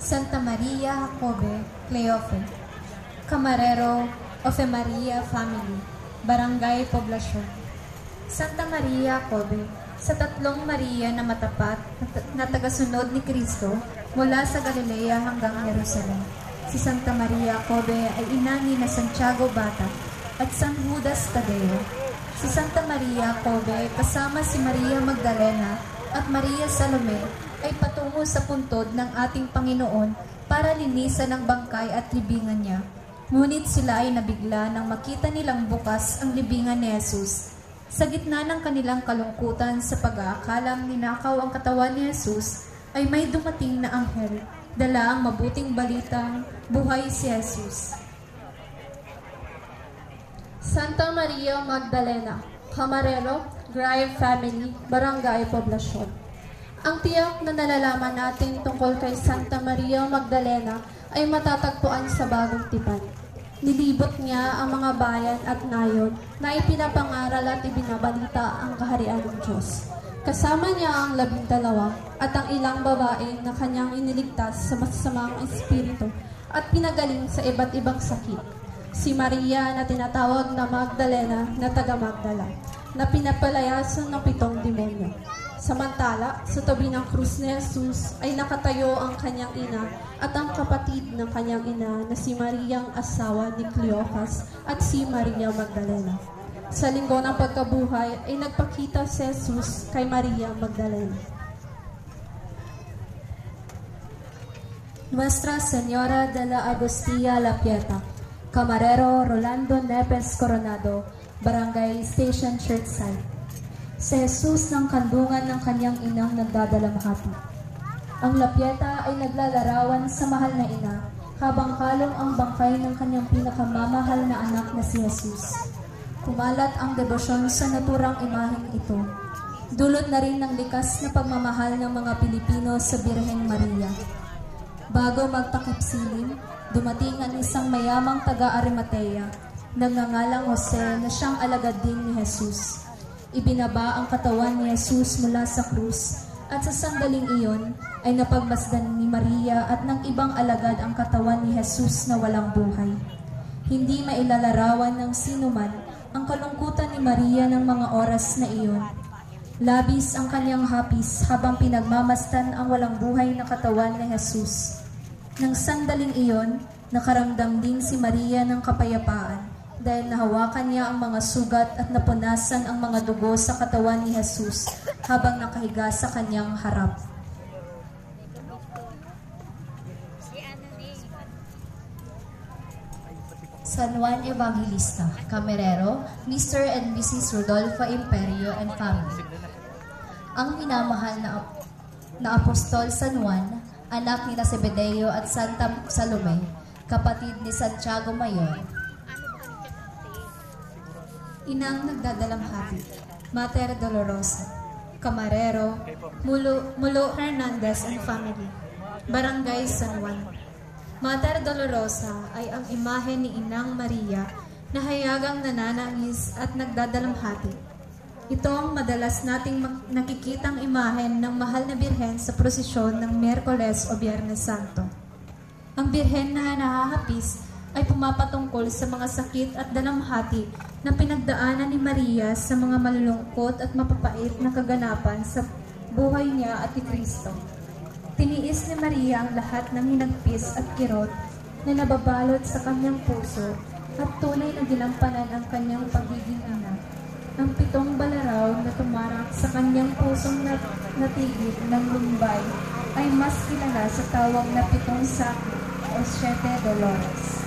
Santa Maria Jacobe Cleofe, Camarero Ofe Maria Family, Barangay Poblasyon. Santa Maria Jacobe, sa tatlong Maria na matapat na tagasunod ni Kristo mula sa Galilea hanggang Jerusalem. Si Santa Maria Jacobe ay ina ni na Santiago Bata at San Judas Tadeo. Si Santa Maria Jacobe kasama si Maria Magdalena at Maria Salome ay patungo sa puntod ng ating Panginoon para linisan ang bangkay at libingan niya. Ngunit sila ay nabigla nang makita nilang bukas ang libingan ni Jesus. Sa gitna ng kanilang kalungkutan sa pag-aakalang ninakaw ang katawan ni Jesus, ay may dumating na anghel, dala ang mabuting balitang buhay si Jesus. Santa Maria Magdalena, Camarero, Grive Family, Barangay Poblasyon. Ang tiyak na nalalaman natin tungkol kay Santa Maria Magdalena ay matatagpuan sa Bagong Tipan. Nilibot niya ang mga bayan at nayon na ipinapangaral at ibinabalita ang kaharian ng Diyos. Kasama niya ang 12 at ang ilang babae na kanyang iniligtas sa masasamang espiritu at pinagaling sa iba't ibang sakit. Si Maria na tinatawag na Magdalena na taga Magdala, na pinapalayasan ng 7 demonyo. Samantala, sa tabi ng krus ni Jesus ay nakatayo ang kanyang ina at ang kapatid ng kanyang ina na si Mariang asawa ni Cleophas at si Maria Magdalena. Sa linggo ng pagkabuhay ay nagpakita si Jesus kay Maria Magdalena. Nuestra Señora de la Agostilla La Pieta, Camarero Rolando Nepes Coronado, Barangay Station Churchside. Si Jesus ng kandungan ng kanyang inang nagdadalamhati. Ang Lapieta ay naglalarawan sa mahal na ina, habang kalong ang bangkay ng kanyang pinakamamahal na anak na si Jesus. Kumalat ang debosyon sa naturang imaheng ito. Dulot na rin ng likas na pagmamahal ng mga Pilipino sa Birheng Maria. Bago magtakip silim, dumating ang isang mayamang taga-Arimatea, nagngangalang Jose na siyang alagad din ni Jesus. Ibinaba ang katawan ni Jesus mula sa krus at sa sandaling iyon ay napagmasdan ni Maria at ng ibang alagad ang katawan ni Jesus na walang buhay. Hindi mailalarawan ng sinuman ang kalungkutan ni Maria ng mga oras na iyon. Labis ang kanyang hapis habang pinagmamasdan ang walang buhay na katawan ni Jesus. Nang sandaling iyon, nakaramdam din si Maria ng kapayapaan dahil nahawakan niya ang mga sugat at napunasan ang mga dugo sa katawan ni Jesus habang nakahiga sa kanyang harap. San Juan Evangelista, Camarero, Mr. and Mrs. Rodolfo Imperio and family. Ang minamahal na Apostol San Juan, anak ni Zebedeo at Santa Salome, kapatid ni Santiago Mayor. Inang nagdadalamhati, Mater Dolorosa, Camarero, Mulo Hernandez and family, Barangay San Juan. Mater Dolorosa ay ang imahe ni Inang Maria na hayagang nananangis at nagdadalamhati. Ito ang madalas nating nakikitang imahen ng mahal na birhen sa prosesyon ng Miyerkules o Biyernes Santo. Ang birhen na nahahapis ay pumapatungkol sa mga sakit at dalamhati na pinagdaanan ni Maria sa mga malulungkot at mapapait na kaganapan sa buhay niya at ni Kristo. Tiniis ni Maria ang lahat ng hinagpis at kirot na nababalot sa kanyang puso at tunay na ginampanan ang kanyang pagiging ina. Ang 7 balaraw na tumarak sa kanyang pusong natigit ng lumbay ay mas kilala sa tawag na 7 sakit o 7 dolores.